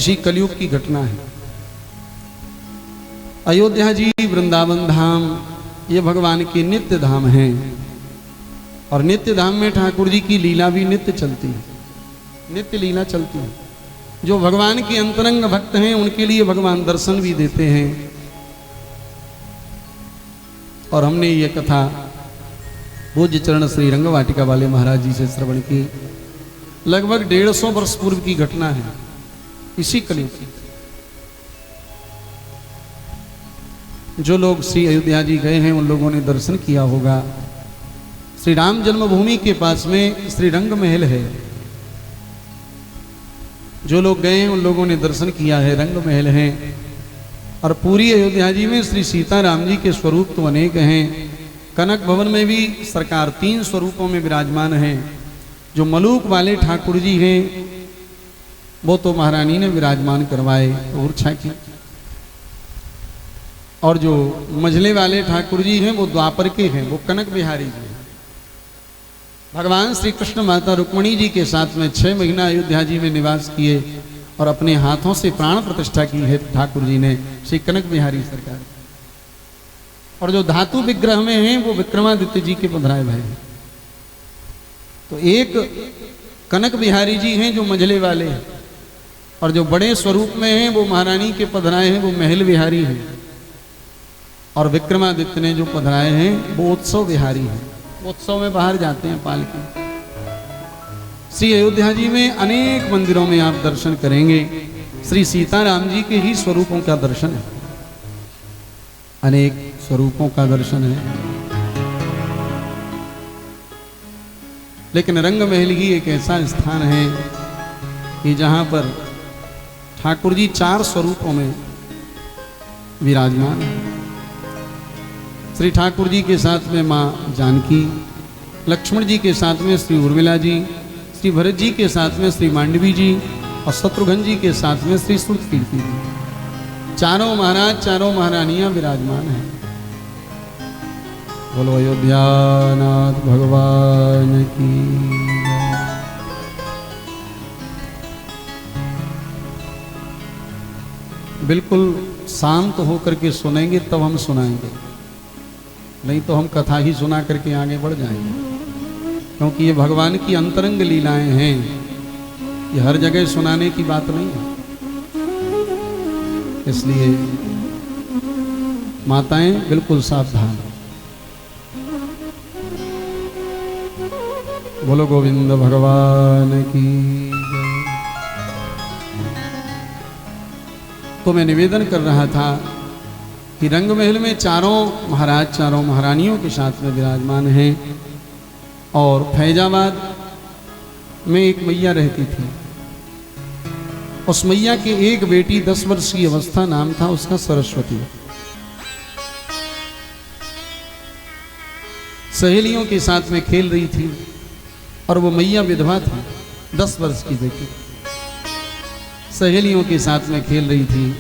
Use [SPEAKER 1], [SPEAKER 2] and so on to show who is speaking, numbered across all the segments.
[SPEAKER 1] इसी कलयुग की घटना है। अयोध्या जी वृंदावन धाम ये भगवान के नित्य धाम हैं और नित्य धाम में ठाकुर जी की लीला भी नित्य चलती है, नित्य लीला चलती है। जो भगवान के अंतरंग भक्त हैं उनके लिए भगवान दर्शन भी देते हैं। और हमने ये कथा पूज्य चरण श्री रंग वाटिका वाले महाराज जी से श्रवण की। लगभग 150 वर्ष पूर्व की घटना है, इसी कलयुग की। जो लोग श्री अयोध्या जी गए हैं उन लोगों ने दर्शन किया होगा। श्री राम जन्मभूमि के पास में श्री रंग महल है। जो लोग गए हैं उन लोगों ने दर्शन किया है, रंग महल है। और पूरी अयोध्या जी में श्री सीताराम जी के स्वरूप तो अनेक हैं। कनक भवन में भी सरकार 3 स्वरूपों में विराजमान है। जो मलूक वाले ठाकुर जी हैं वो तो महारानी ने विराजमान करवाए ऊर्छा की, और जो मझले वाले ठाकुर जी हैं वो द्वापर के हैं, वो कनक बिहारी जी हैं। भगवान श्री कृष्ण माता रुक्मणी जी के साथ में 6 महीना अयोध्या जी में निवास किए और अपने हाथों से प्राण प्रतिष्ठा की है ठाकुर जी ने, श्री कनक बिहारी सरकार। और जो धातु विग्रह में हैं वो विक्रमादित्य जी के पधराए भाई हैं। तो एक कनक बिहारी जी हैं जो मझले वाले हैं, और जो बड़े स्वरूप में हैं वो महारानी के पधराए हैं, वो महल बिहारी हैं। और विक्रमादित्य ने जो पधराए हैं वो उत्सव बिहारी हैं, उत्सव में बाहर जाते हैं पालकी। श्री अयोध्या जी में अनेक मंदिरों में आप दर्शन करेंगे श्री सीताराम जी के ही स्वरूपों का दर्शन है, अनेक स्वरूपों का दर्शन है। लेकिन रंग महल ही एक ऐसा स्थान है कि जहां पर ठाकुर जी 4 स्वरूपों में विराजमान है। श्री ठाकुर जी के साथ में माँ जानकी, लक्ष्मण जी के साथ में श्री उर्मिला जी, श्री भरत जी के साथ में श्री मांडवी जी और शत्रुघ्न जी के साथ में श्री श्रुतकीर्ति जी। चारों महाराज, चारों महारानियां विराजमान हैं। बोलो अयोध्यानाथ भगवान की। बिल्कुल शांत होकर के सुनेंगे तब हम सुनाएंगे, नहीं तो हम कथा ही सुना करके आगे बढ़ जाएंगे। क्योंकि ये भगवान की अंतरंग लीलाएं हैं, ये हर जगह सुनाने की बात नहीं है। इसलिए माताएं बिल्कुल सावधान। बोलो गोविंद भगवान की जय। तो मैं निवेदन कर रहा था कि रंग महल में चारों महाराज, चारों महारानियों के साथ में विराजमान हैं। और फैजाबाद में एक मैया रहती थी। उस मैया की एक बेटी 10 वर्ष की अवस्था, नाम था उसका सरस्वती। सहेलियों के साथ में खेल रही थी और वो मैया विधवा थी, 10 वर्ष की बेटी सहेलियों के साथ में खेल रही थी।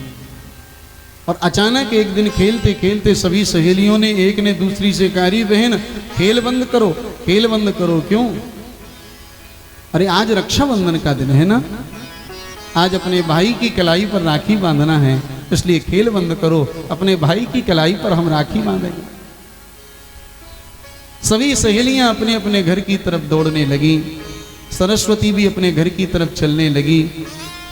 [SPEAKER 1] और अचानक एक दिन खेलते खेलते सभी सहेलियों ने, एक ने दूसरी से कहा, अरे बहन खेल बंद करो, खेल बंद करो। क्यों? अरे आज रक्षाबंधन का दिन है ना, आज अपने भाई की कलाई पर राखी बांधना है, इसलिए खेल बंद करो, अपने भाई की कलाई पर हम राखी बांधेंगे। सभी सहेलियां अपने अपने घर की तरफ दौड़ने लगी। सरस्वती भी अपने घर की तरफ चलने लगी।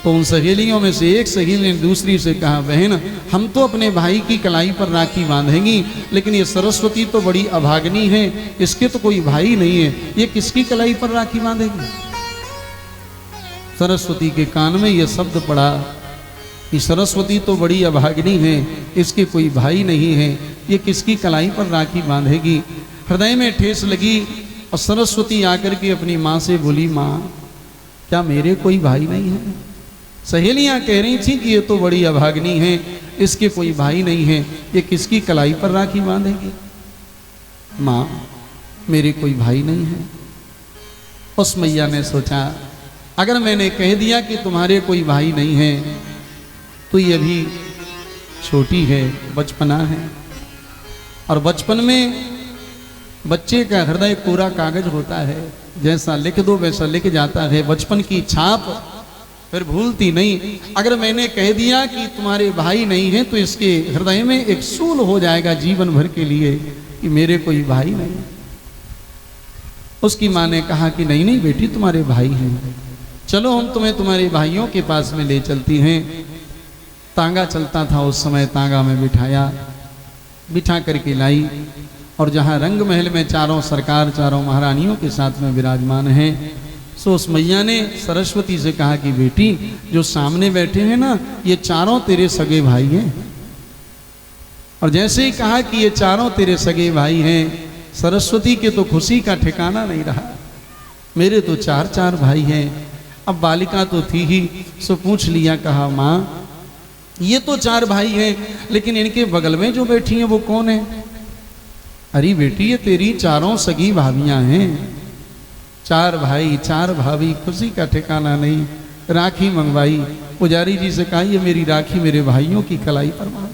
[SPEAKER 1] तो उन सहेलियों में से एक सहेली ने दूसरी से कहा, बहन हम तो अपने भाई की कलाई पर राखी बांधेंगी, लेकिन ये सरस्वती तो बड़ी अभागनी है, इसके तो कोई भाई नहीं है, ये किसकी कलाई पर राखी बांधेगी? सरस्वती के कान में यह शब्द पड़ा कि सरस्वती तो बड़ी अभागनी है, इसके कोई भाई नहीं है, ये किसकी कलाई पर राखी बांधेगी? हृदय में ठेस लगी और सरस्वती आकर के अपनी माँ से बोली, माँ क्या मेरे कोई भाई नहीं है? सहेलियां कह रही थी कि ये तो बड़ी अभागनी है, इसके कोई भाई नहीं है, ये किसकी कलाई पर राखी बांधेगी? माँ मेरे कोई भाई नहीं है। उस मैया ने सोचा, अगर मैंने कह दिया कि तुम्हारे कोई भाई नहीं है तो ये भी छोटी है, बचपना है। और बचपन में बच्चे का हृदय कोरा कागज होता है, जैसा लिख दो वैसा लिख जाता है। बचपन की छाप फिर भूलती नहीं। अगर मैंने कह दिया कि तुम्हारे भाई नहीं है तो इसके हृदय में एक सूल हो जाएगा जीवन भर के लिए कि मेरे कोई भाई नहीं। उसकी माँ ने कहा कि नहीं नहीं बेटी, तुम्हारे भाई हैं, चलो हम तुम्हें तुम्हारे भाइयों के पास में ले चलती हैं। तांगा चलता था उस समय, तांगा में बिठाया, बिठा करके लाई, और जहाँ रंग महल में चारों सरकार, चारों महारानियों के साथ में विराजमान है, सो उस मैया ने सरस्वती से कहा कि बेटी, जो सामने बैठे हैं ना, ये चारों तेरे सगे भाई हैं। और जैसे ही कहा कि ये चारों तेरे सगे भाई हैं, सरस्वती के तो खुशी का ठिकाना नहीं रहा। मेरे तो चार चार भाई हैं। अब बालिका तो थी ही, सो पूछ लिया, कहा माँ ये तो चार भाई हैं, लेकिन इनके बगल में जो बैठी हैं वो कौन है? अरे बेटी, ये तेरी चारों सगी भाभियां हैं। चार भाई चार भाभी, खुशी का ठिकाना नहीं। राखी मंगवाई, पुजारी जी से कहा ये मेरी राखी मेरे भाइयों की कलाई पर मान।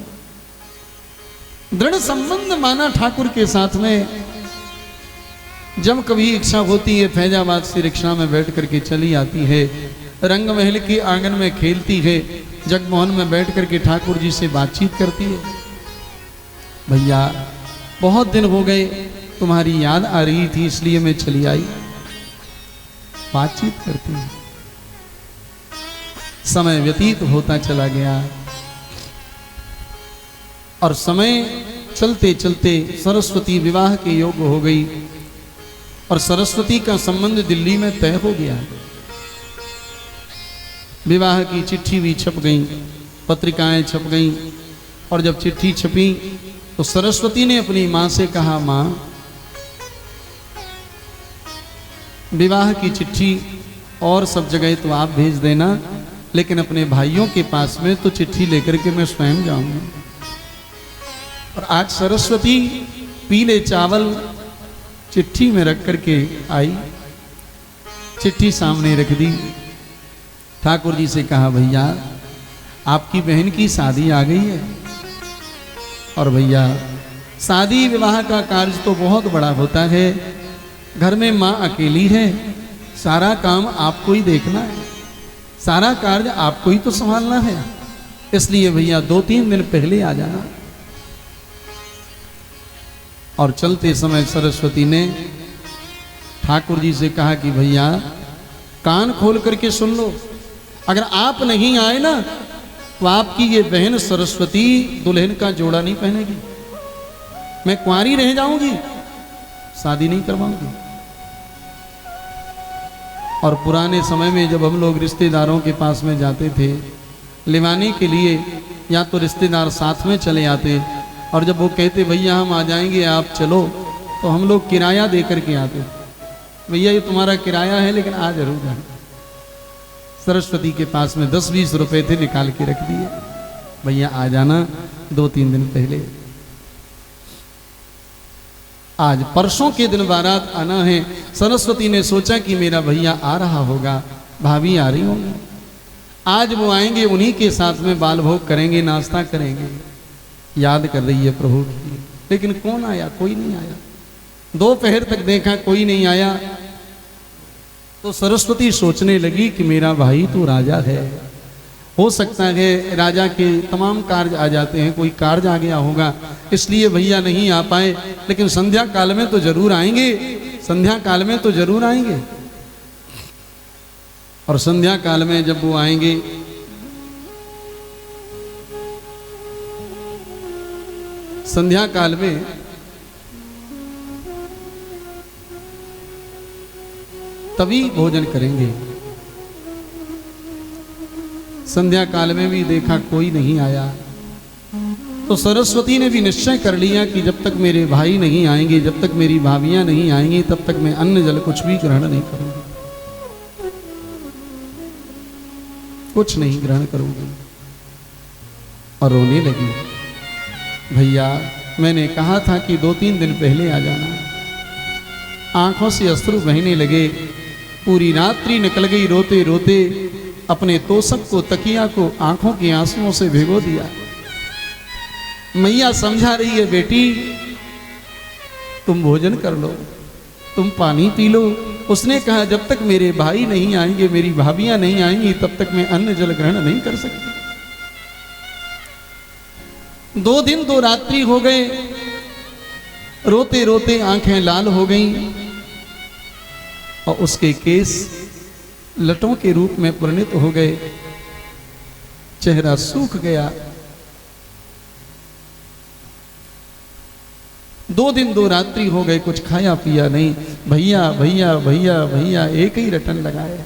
[SPEAKER 1] दृढ़ संबंध माना ठाकुर के साथ में। जब कभी इच्छा होती है फैजाबाद से रिक्शा में बैठ करके चली आती है, रंग महल के आंगन में खेलती है, जगमोहन में बैठ करके ठाकुर जी से बातचीत करती है। भैया बहुत दिन हो गए, तुम्हारी याद आ रही थी इसलिए मैं चली आई। बातचीत करती है। समय व्यतीत होता चला गया और समय चलते चलते सरस्वती विवाह के योग्य हो गई और सरस्वती का संबंध दिल्ली में तय हो गया। विवाह की चिट्ठी भी छप गई, पत्रिकाएं छप गई, और जब चिट्ठी छपी तो सरस्वती ने अपनी मां से कहा, मां विवाह की चिट्ठी और सब जगह तो आप भेज देना, लेकिन अपने भाइयों के पास में तो चिट्ठी लेकर के मैं स्वयं जाऊंगा। और आज सरस्वती पीले चावल चिट्ठी में रख करके आई, चिट्ठी सामने रख दी। ठाकुर जी से कहा, भैया आपकी बहन की शादी आ गई है। और भैया शादी विवाह का कार्य तो बहुत बड़ा होता है, घर में माँ अकेली है, सारा काम आपको ही देखना है, सारा कार्य आपको ही तो संभालना है, इसलिए भैया 2-3 दिन पहले आ जाना। और चलते समय सरस्वती ने ठाकुर जी से कहा कि भैया कान खोल करके सुन लो, अगर आप नहीं आए ना तो आपकी ये बहन सरस्वती दुल्हन का जोड़ा नहीं पहनेगी, मैं कुंवारी रह जाऊंगी, शादी नहीं करवाऊंगी। और पुराने समय में जब हम लोग रिश्तेदारों के पास में जाते थे लिवाने के लिए, या तो रिश्तेदार साथ में चले आते, और जब वो कहते भैया हम आ जाएंगे आप चलो, तो हम लोग किराया दे करके आते, भैया ये तुम्हारा किराया है लेकिन आ जरूर जाना। सरस्वती के पास में 10-20 रुपए थे, निकाल के रख दिए, भैया आ जाना 2-3 दिन पहले। आज परसों के दिन बारात आना है। सरस्वती ने सोचा कि मेरा भैया आ रहा होगा, भाभी आ रही होंगी, आज वो आएंगे, उन्हीं के साथ में बाल भोग करेंगे, नाश्ता करेंगे। याद कर रही है प्रभु की, लेकिन कौन आया? कोई नहीं आया। दोपहर तक देखा कोई नहीं आया, तो सरस्वती सोचने लगी कि मेरा भाई तो राजा है, हो सकता है राजा के तमाम कार्य आ जाते हैं, कोई कार्य आ गया होगा इसलिए भैया नहीं आ पाए, लेकिन संध्या काल में तो जरूर आएंगे, संध्या काल में तो जरूर आएंगे। और संध्या काल में जब वो आएंगे, संध्या काल में तभी भोजन करेंगे। संध्या काल में भी देखा कोई नहीं आया, तो सरस्वती ने भी निश्चय कर लिया कि जब तक मेरे भाई नहीं आएंगे, जब तक मेरी भाभियां नहीं आएंगी, तब तक मैं अन्न जल कुछ भी ग्रहण नहीं करूंगी, कुछ नहीं ग्रहण करूंगी। और रोने लगी। भैया मैंने कहा था कि 2-3 दिन पहले आ जाना। आंखों से अश्रु बहने लगे, पूरी रात्रि निकल गई रोते रोते, अपने तोशक को, तकिया को आंखों के आंसुओं से भिगो दिया। मैया समझा रही है, बेटी तुम भोजन कर लो, तुम पानी पी लो, उसने कहा जब तक मेरे भाई नहीं आएंगे, मेरी भाभियां नहीं आएंगी, तब तक मैं अन्न जल ग्रहण नहीं कर सकती। 2 दिन 2 रात्रि हो गए, रोते रोते आंखें लाल हो गईं और उसके केस लटों के रूप में परिणत हो गए, चेहरा सूख गया। 2 दिन 2 रात्रि हो गए, कुछ खाया पिया नहीं। भैया भैया भैया भैया एक ही रटन लगाया।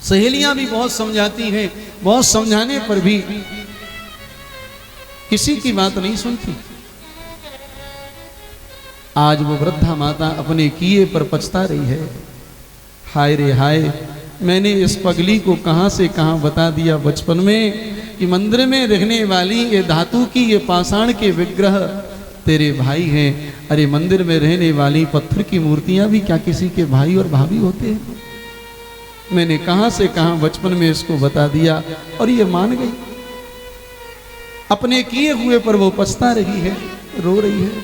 [SPEAKER 1] सहेलियां भी बहुत समझाती हैं, बहुत समझाने पर भी किसी की बात नहीं सुनती। आज वो वृद्धा माता अपने किए पर पछता रही है। हाय रे हाय, मैंने इस पगली को कहां से कहां बता दिया बचपन में कि मंदिर में रहने वाली ये धातु की, ये पाषाण के विग्रह तेरे भाई हैं। अरे मंदिर में रहने वाली पत्थर की मूर्तियां भी क्या किसी के भाई और भाभी होते हैं? मैंने कहां से कहां बचपन में इसको बता दिया और ये मान गई। अपने किए हुए पर वो पछता रही है, रो रही है।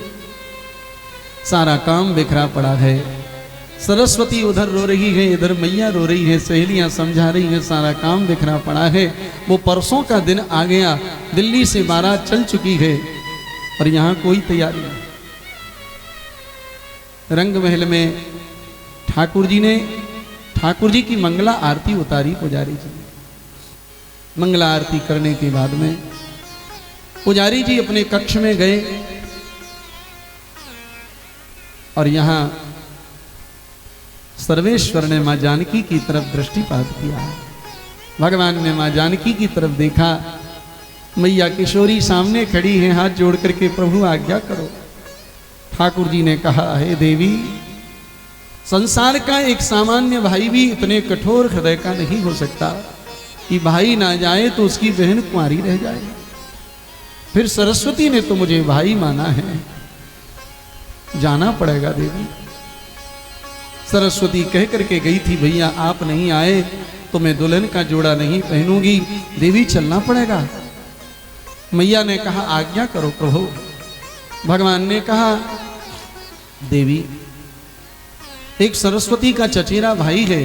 [SPEAKER 1] सारा काम बिखरा पड़ा है। सरस्वती उधर रो रही है, इधर मैया रो रही है, सहेलियां समझा रही हैं, सारा काम बिखरा पड़ा है। वो परसों का दिन आ गया, दिल्ली से बारात चल चुकी है और यहाँ कोई तैयारी नहीं। रंग महल में ठाकुर जी की मंगला आरती उतारी पुजारी जी। मंगला आरती करने के बाद में पुजारी जी अपने कक्ष में गए और यहाँ सर्वेश्वर ने मां जानकी की तरफ दृष्टिपात किया। भगवान ने मां जानकी की तरफ देखा। मैया किशोरी सामने खड़ी है, हाथ जोड़ करके प्रभु आज्ञा करो। ठाकुर जी ने कहा, हे देवी, संसार का एक सामान्य भाई भी इतने कठोर हृदय का नहीं हो सकता कि भाई ना जाए तो उसकी बहन कुंवारी रह जाए। फिर सरस्वती ने तो मुझे भाई माना है, जाना पड़ेगा देवी। सरस्वती कह करके गई थी, भैया आप नहीं आए तो मैं दुल्हन का जोड़ा नहीं पहनूंगी, देवी चलना पड़ेगा। मैया ने कहा, आज्ञा करो प्रभु। भगवान ने कहा, देवी, एक सरस्वती का चचेरा भाई है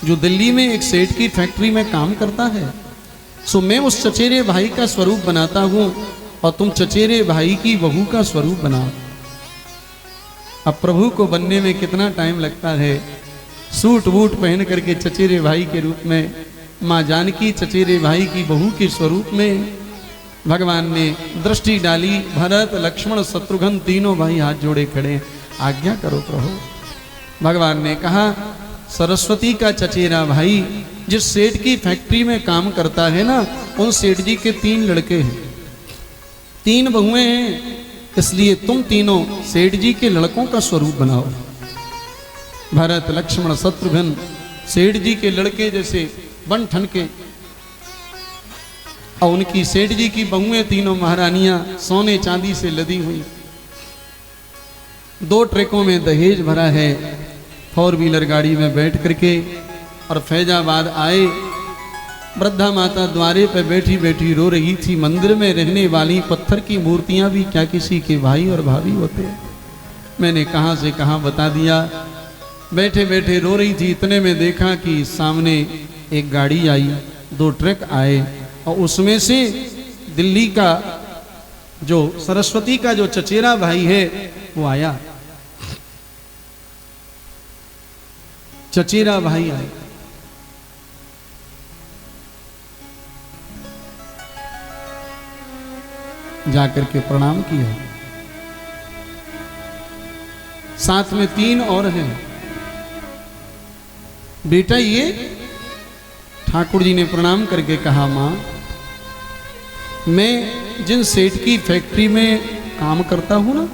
[SPEAKER 1] जो दिल्ली में एक सेठ की फैक्ट्री में काम करता है। सो मैं उस चचेरे भाई का स्वरूप बनाता हूं और तुम चचेरे भाई की बहू का स्वरूप बनाओ। अब प्रभु को बनने में कितना टाइम लगता है। सूट बूट पहन करके चचेरे भाई के रूप में मां जानकी चचेरे भाई की बहू के स्वरूप में भगवान ने दृष्टि डाली। भरत लक्ष्मण शत्रुघ्न तीनों भाई हाथ जोड़े खड़े, आज्ञा करो प्रभु। भगवान ने कहा, सरस्वती का चचेरा भाई जिस सेठ की फैक्ट्री में काम करता है ना, उन सेठ जी के 3 लड़के हैं, 3 बहुएं हैं, इसलिए तुम तीनों सेठ जी के लड़कों का स्वरूप बनाओ। भरत लक्ष्मण शत्रुघ्न सेठ जी के लड़के जैसे बन ठन के, और उनकी सेठ जी की बहुएं तीनों महारानियां सोने चांदी से लदी हुई। 2 ट्रकों में दहेज भरा है। 4 व्हीलर गाड़ी में बैठ करके और फैजाबाद आए। वृद्धा माता द्वारे पर बैठी बैठी रो रही थी। मंदिर में रहने वाली पत्थर की मूर्तियां भी क्या किसी के भाई और भाभी होते हैं? मैंने कहां से कहां बता दिया। बैठे बैठे रो रही थी, इतने में देखा कि सामने एक गाड़ी आई, 2 ट्रक आए और उसमें से दिल्ली का जो सरस्वती का जो चचेरा भाई है वो आया। चचेरा भाई आए। जाकर के प्रणाम किया। साथ में 3 और हैं। बेटा ये, ठाकुर जी ने प्रणाम करके कहा, मां, मैं जिन सेठ की फैक्ट्री में काम करता हूं ना,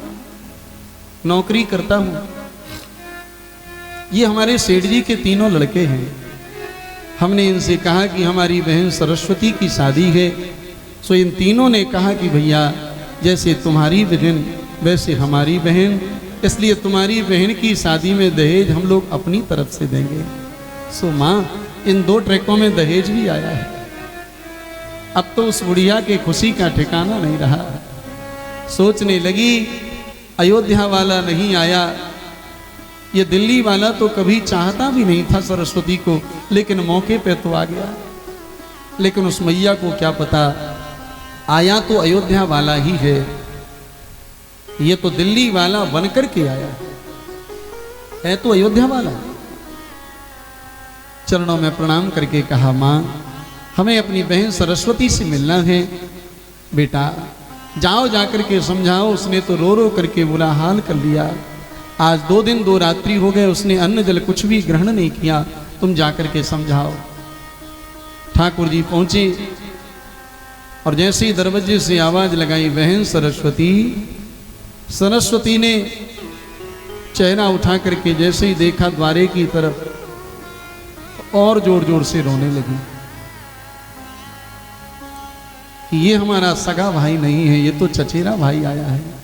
[SPEAKER 1] नौकरी करता हूं, ये हमारे सेठ जी के 3 लड़के हैं। हमने इनसे कहा कि हमारी बहन सरस्वती की शादी है। सो इन तीनों ने कहा कि भैया जैसे तुम्हारी बहन वैसे हमारी बहन, इसलिए तुम्हारी बहन की शादी में दहेज हम लोग अपनी तरफ से देंगे। सो माँ, इन 2 ट्रकों में दहेज भी आया है। अब तो उस बुढ़िया के खुशी का ठिकाना नहीं रहा। सोचने लगी, अयोध्या वाला नहीं आया ये दिल्ली वाला तो कभी चाहता भी नहीं था सरस्वती को, लेकिन मौके पे तो आ गया। लेकिन उस मैया को क्या पता, आया तो अयोध्या वाला ही है, ये तो दिल्ली वाला बनकर के आया है तो अयोध्या वाला। चरणों में प्रणाम करके कहा, माँ हमें अपनी बहन सरस्वती से मिलना है। बेटा जाओ जाकर के समझाओ, उसने तो रो रो करके बुरा हाल कर लिया। आज 2 दिन 2 रात्रि हो गए, उसने अन्न जल कुछ भी ग्रहण नहीं किया, तुम जाकर के समझाओ। ठाकुर जी पहुंचे और जैसे ही दरवाजे से आवाज लगाई, बहन सरस्वती। सरस्वती ने चेहरा उठा करके जैसे ही देखा द्वारे की तरफ, और जोर जोर से रोने लगी कि ये हमारा सगा भाई नहीं है, ये तो चचेरा भाई आया है।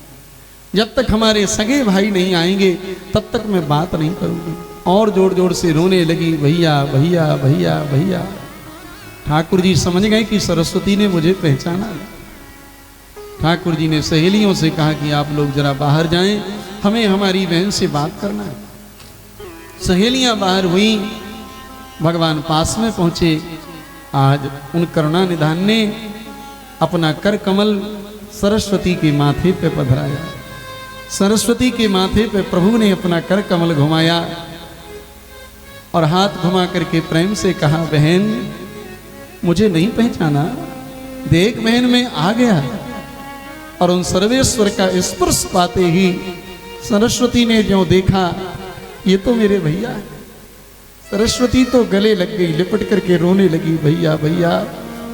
[SPEAKER 1] जब तक हमारे सगे भाई नहीं आएंगे तब तक मैं बात नहीं करूंगी। और जोर जोर से रोने लगी, भैया भैया भैया भैया। ठाकुर जी समझ गए कि सरस्वती ने मुझे पहचाना। ठाकुर जी ने सहेलियों से कहा कि आप लोग जरा बाहर जाएं, हमें हमारी बहन से बात करना है। सहेलियां बाहर हुई, भगवान पास में पहुंचे। आज उन करुणा निधान ने अपना कर कमल सरस्वती के माथे पे पधराया। सरस्वती के माथे पे प्रभु ने अपना कर कमल घुमाया और हाथ घुमा करके प्रेम से कहा, बहन मुझे नहीं पहचाना? देख बहन मैं आ गया। और उन सर्वेश्वर का स्पर्श पाते ही सरस्वती ने जो देखा, ये तो मेरे भैया है। सरस्वती तो गले लग गई, लिपट करके रोने लगी, भैया भैया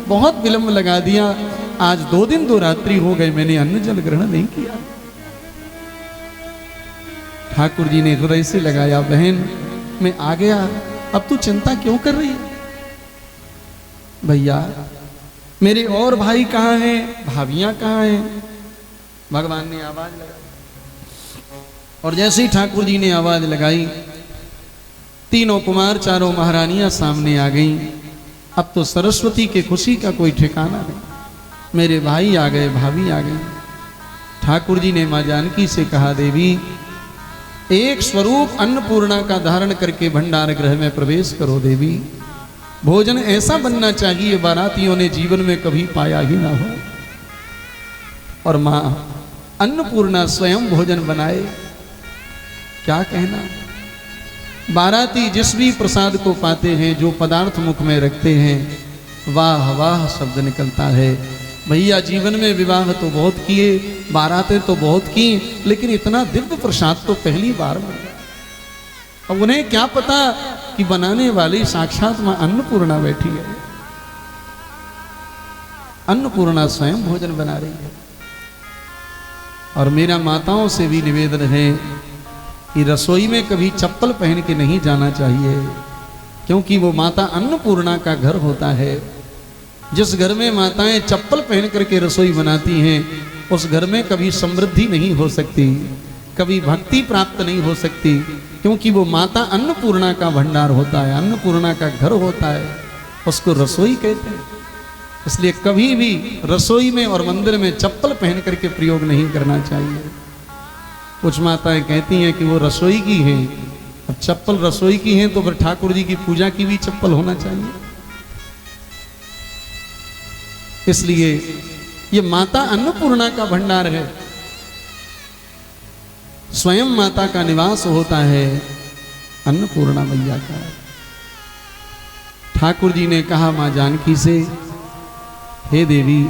[SPEAKER 1] बहुत विलंब लगा दिया, आज 2 दिन 2 रात्रि हो गए, मैंने अन्न जल ग्रहण नहीं किया। ठाकुर जी ने हृदय से लगाया, बहन मैं आ गया, अब तू चिंता क्यों कर रही है? भैया मेरे और भाई कहाँ हैं, भाभियां कहाँ हैं? भगवान ने आवाज लगाई और जैसे ही ठाकुर जी ने आवाज लगाई, तीनों कुमार चारों महारानियां सामने आ गईं। अब तो सरस्वती के खुशी का कोई ठिकाना नहीं। मेरे भाई आ गए, भाभी आ गई। ठाकुर जी ने मां जानकी से कहा, देवी एक स्वरूप अन्नपूर्णा का धारण करके भंडार गृह में प्रवेश करो। देवी भोजन ऐसा बनना चाहिए बारातियों ने जीवन में कभी पाया ही ना हो। और मां अन्नपूर्णा स्वयं भोजन बनाए, क्या कहना। बाराती जिस भी प्रसाद को पाते हैं, जो पदार्थ मुख में रखते हैं, वाह वाह शब्द निकलता है। भैया जीवन में विवाह तो बहुत किए, बारातें तो बहुत की, लेकिन इतना दिव्य प्रसाद तो पहली बार मिला। अब उन्हें क्या पता कि बनाने वाली साक्षात मां अन्नपूर्णा बैठी है। अन्नपूर्णा स्वयं भोजन बना रही है। और मेरा माताओं से भी निवेदन है कि रसोई में कभी चप्पल पहन के नहीं जाना चाहिए, क्योंकि वो माता अन्नपूर्णा का घर होता है। जिस घर में माताएं चप्पल पहन करके रसोई बनाती हैं, उस घर में कभी समृद्धि नहीं हो सकती, कभी भक्ति प्राप्त नहीं हो सकती, क्योंकि वो माता अन्नपूर्णा का भंडार होता है, अन्नपूर्णा का घर होता है, उसको रसोई कहते हैं। इसलिए कभी भी रसोई में और मंदिर में चप्पल पहन करके प्रयोग नहीं करना चाहिए। कुछ माताएं कहती हैं कि वो रसोई की हैं, अब चप्पल रसोई की हैं तो फिर ठाकुर जी की पूजा की भी चप्पल होना चाहिए। इसलिए ये माता अन्नपूर्णा का भंडार है, स्वयं माता का निवास होता है, अन्नपूर्णा मैया का। ठाकुर जी ने कहा मां जानकी से, हे देवी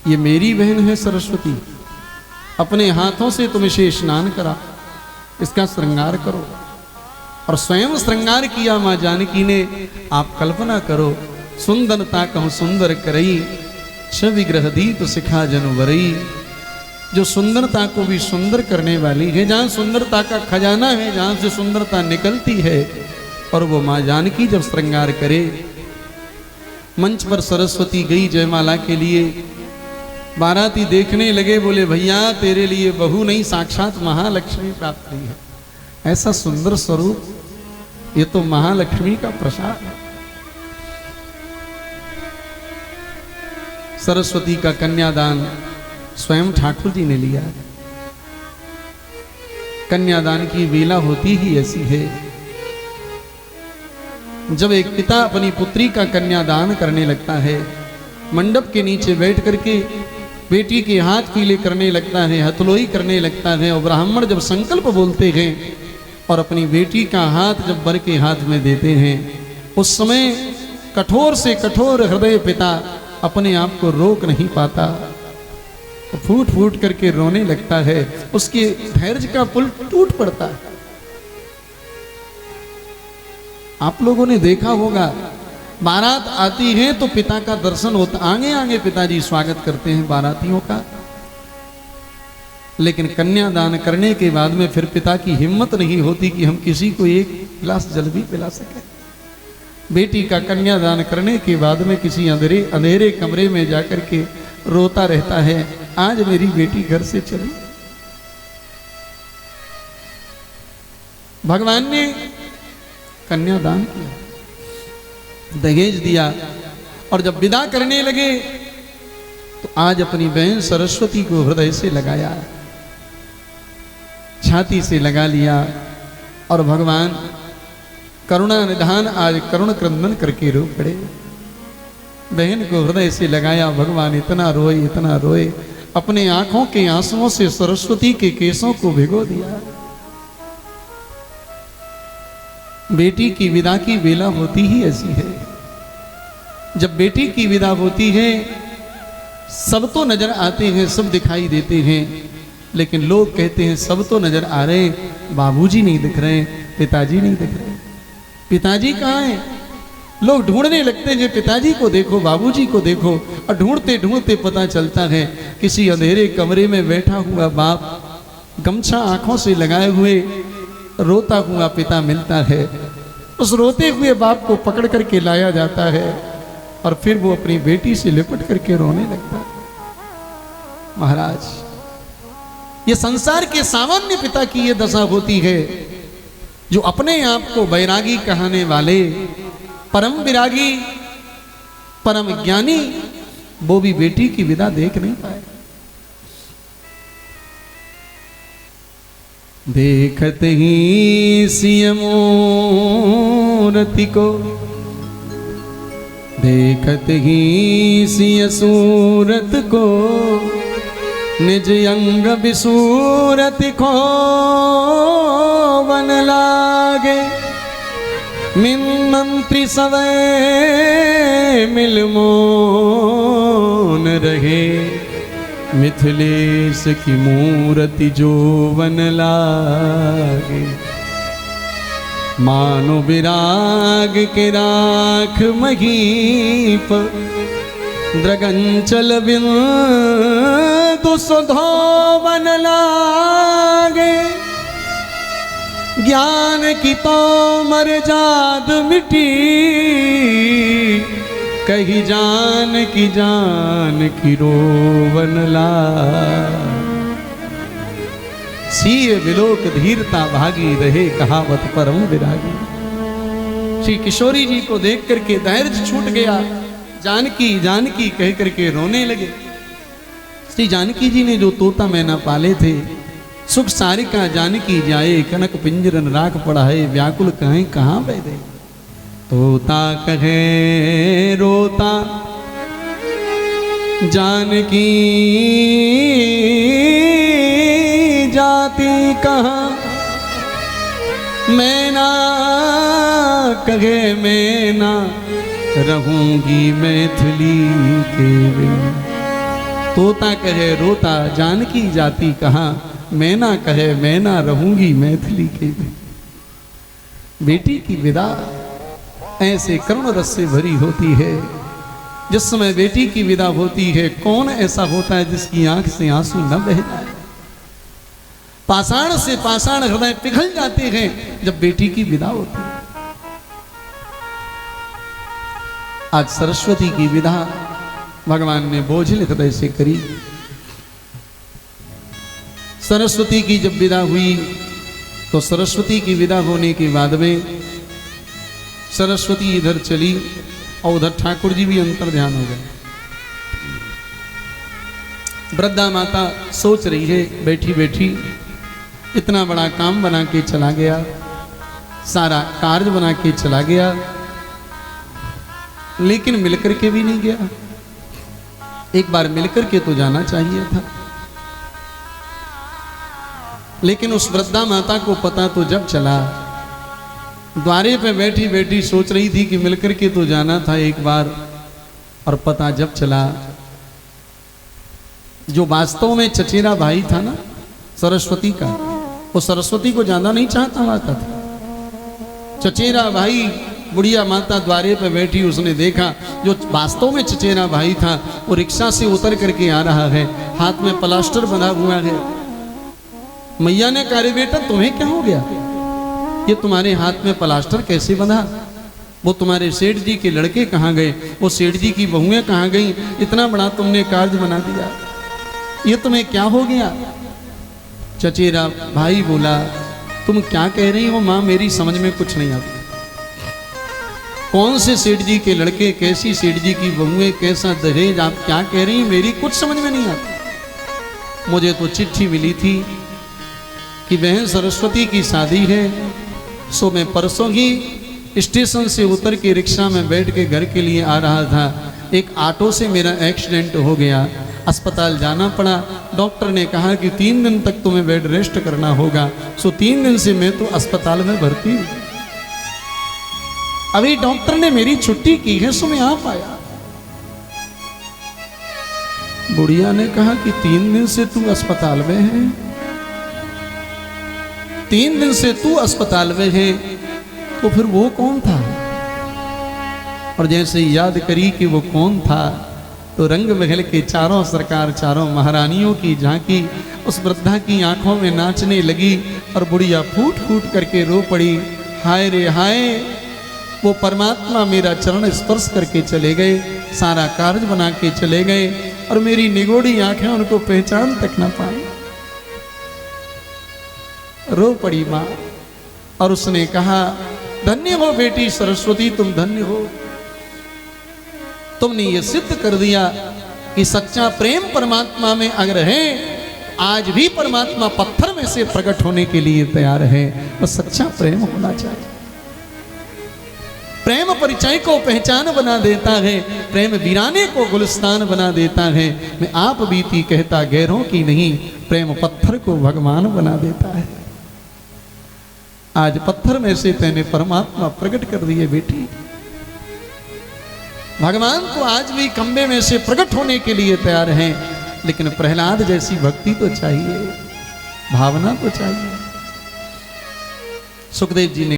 [SPEAKER 1] ये मेरी बहन है सरस्वती, अपने हाथों से तुम इसे स्नान करा, इसका श्रृंगार करो। और स्वयं श्रृंगार किया मां जानकी ने। आप कल्पना करो, सुंदरता कहूं सुंदर करई, विग्रह दीप शिखा जनवरई। जो सुंदरता को भी सुंदर करने वाली है, जहां सुंदरता का खजाना है, जहां से सुंदरता निकलती है, और वो मां जानकी जब श्रृंगार करे। मंच पर सरस्वती गई जयमाला के लिए, बाराती देखने लगे, बोले भैया तेरे लिए बहू नहीं साक्षात महालक्ष्मी प्राप्त हुई है। ऐसा सुंदर स्वरूप, ये तो महालक्ष्मी का प्रसाद है। सरस्वती का कन्यादान स्वयं ठाकुर जी ने लिया। कन्यादान की वेला होती ही ऐसी है। जब एक पिता अपनी पुत्री का कन्यादान करने लगता है, मंडप के नीचे बैठ करके बेटी के हाथ पीले करने लगता है, हथलोई करने लगता है, और ब्राह्मण जब संकल्प बोलते हैं और अपनी बेटी का हाथ जब वर के हाथ में देते हैं, उस समय कठोर से कठोर हृदय पिता अपने आप को रोक नहीं पाता, फूट फूट करके रोने लगता है, उसके धैर्य का पुल टूट पड़ता है। आप लोगों ने देखा होगा, बारात आती है तो पिता का दर्शन होता, आगे आगे पिताजी स्वागत करते हैं बारातियों का, लेकिन कन्यादान करने के बाद में फिर पिता की हिम्मत नहीं होती कि हम किसी को एक गिलास जल भी पिला सकें। बेटी का कन्यादान करने के बाद में किसी अंधेरे कमरे में जाकर के रोता रहता है, आज मेरी बेटी घर से चली। भगवान ने कन्यादान किया, दहेज दिया, और जब विदा करने लगे तो आज अपनी बहन सरस्वती को हृदय से लगाया, छाती से लगा लिया, और भगवान करुणा निधान आज करुण क्रंदन करके रो पड़े। बहन को हृदय से लगाया, भगवान इतना रोए, अपने आंखों के आंसुओं से सरस्वती के केसों को भिगो दिया। बेटी की विदा की वेला होती ही ऐसी है। जब बेटी की विदा होती है, सब तो नजर आते हैं, सब दिखाई देते हैं, लेकिन लोग कहते हैं सब तो नजर आ रहे, बाबूजी नहीं दिख रहे, पिताजी नहीं दिख रहे। पिताजी कहाँ हैं? लोग ढूंढने लगते हैं, पिताजी को देखो, बाबूजी को देखो, और ढूंढते ढूंढते पता चलता है किसी अंधेरे कमरे में बैठा हुआ बाप गमछा आंखों से लगाए हुए रोता हुआ पिता मिलता है। उस रोते हुए बाप को पकड़ करके लाया जाता है, और फिर वो अपनी बेटी से लिपट करके रोने लगता है। महाराज, ये संसार के सामान्य पिता की ये दशा होती है, जो अपने आप को बैरागी कहने वाले, परम विरागी, परम ज्ञानी, वो भी बेटी की विदा देख नहीं पाए। देखत ही सिय मूरति को, देखत ही सिय सूरत को, निज अंग विसूरत को वन लागे। मिन मंत्री सवै मिल मोन रहे, मिथिलेश की मूर्ति जो वन लागे। मानो विराग के राख महीप, द्रगंचल बिंदु सुधो वन लागे। ज्ञान की तो मर्याद मिटी, कही जान की रोवन लागे। सीय विलोक धीरता भागी, रहे कहावत परम विरागी। श्री किशोरी जी को देख करके धैर्य छूट गया, जानकी जानकी कह करके रोने लगे। श्री जानकी जी ने जो तोता मैना पाले थे, सुख सारिका जानकी जाए, कनक पिंजरन राख पढ़ाए, व्याकुल कहें कहाँ बैठे। तोता कहे रोता जानकी जाती कहाँ, मैना कहे मैना रहूंगी मैथिली के बिन। तोता कहे रोता जानकी जाती कहाँ, मैना कहे मैना रहूंगी मैथिली के बिन। बेटी की विदा ऐसे करुण रस से भरी होती है। जिस समय बेटी की विदा होती है, कौन ऐसा होता है जिसकी आंख से आंसू न बह जाए। पाषाण से पाषाण हृदय पिघल जाते हैं जब बेटी की विदा होती है। आज सरस्वती की विदा भगवान ने बोझिल हृदय से करी। सरस्वती की जब विदा हुई तो सरस्वती की विदा होने के बाद में सरस्वती इधर चली और उधर ठाकुर जी भी अंतर ध्यान हो गए। वृद्धा माता सोच रही है बैठी बैठी, इतना बड़ा काम बना के चला गया, सारा कार्य बना के चला गया, लेकिन मिलकर के भी नहीं गया। एक बार मिलकर के तो जाना चाहिए था। लेकिन उस वृद्धा माता को पता तो जब चला, द्वारे पे बैठी बैठी सोच रही थी कि मिलकर के तो जाना था एक बार, और पता जब चला, जो वास्तव में चचेरा भाई था ना सरस्वती का, वो सरस्वती को ज्यादा नहीं चाहता माता था। चचेरा भाई, बुढ़िया माता द्वारे पे बैठी, उसने देखा जो वास्तव में चचेरा भाई था वो रिक्शा से उतर करके आ रहा है, हाथ में प्लास्टर बना हुआ है। मैया ने कहा, रे बेटा तुम्हें क्या हो गया, ये तुम्हारे हाथ में प्लास्टर कैसे बना? वो तुम्हारे सेठ जी के लड़के कहाँ गए, वो सेठ जी की बहुएं कहाँ गई, इतना बड़ा तुमने कार्य बना दिया, ये तुम्हें क्या हो गया? चचेरा भाई बोला, तुम क्या कह रही हो माँ, मेरी समझ में कुछ नहीं आता। कौन से सेठ जी के लड़के, कैसी सेठ जी की बहुएं, कैसा दहेज, आप क्या कह रही हैं, मेरी कुछ समझ में नहीं आता। मुझे तो चिट्ठी मिली थी कि बहन सरस्वती की शादी है, सो मैं परसों ही स्टेशन से उतर के रिक्शा में बैठ के घर के लिए आ रहा था, एक ऑटो से मेरा एक्सीडेंट हो गया, अस्पताल जाना पड़ा। डॉक्टर ने कहा कि 3 दिन तक तुम्हें बेड रेस्ट करना होगा, सो 3 दिन से मैं तो अस्पताल में भर्ती हूँ। अभी डॉक्टर ने मेरी छुट्टी की है, सो मैं आ पाया। बुढ़िया ने कहा कि 3 दिन से तू अस्पताल में है, 3 दिन से तू अस्पताल में है, तो फिर वो कौन था? और जैसे याद करी कि वो कौन था, तो रंग महल के चारों सरकार, चारों महारानियों की झांकी उस वृद्धा की आंखों में नाचने लगी, और बुढ़िया फूट फूट करके रो पड़ी, हाय रे हाय, वो परमात्मा मेरा चरण स्पर्श करके चले गए, सारा कार्य बना के चले गए, और मेरी निगोड़ी आंखें उनको पहचान तक ना पाई। रो पड़ी माँ, और उसने कहा, धन्य हो बेटी सरस्वती, तुम धन्य हो, तुमने ये सिद्ध कर दिया कि सच्चा प्रेम परमात्मा में अगर है, आज भी परमात्मा पत्थर में से प्रकट होने के लिए तैयार है। और सच्चा प्रेम होना चाहिए। प्रेम परिचय को पहचान बना देता है, प्रेम वीराने को गुलिस्तान बना देता है। मैं आप बीती कहता गैरों की नहीं, प्रेम पत्थर को भगवान बना देता है। आज पत्थर में से तेने परमात्मा प्रकट कर दिए बेटी। भगवान तो आज भी खंबे में से प्रकट होने के लिए तैयार हैं, लेकिन प्रहलाद जैसी भक्ति तो चाहिए, भावना तो चाहिए। सुखदेव जी ने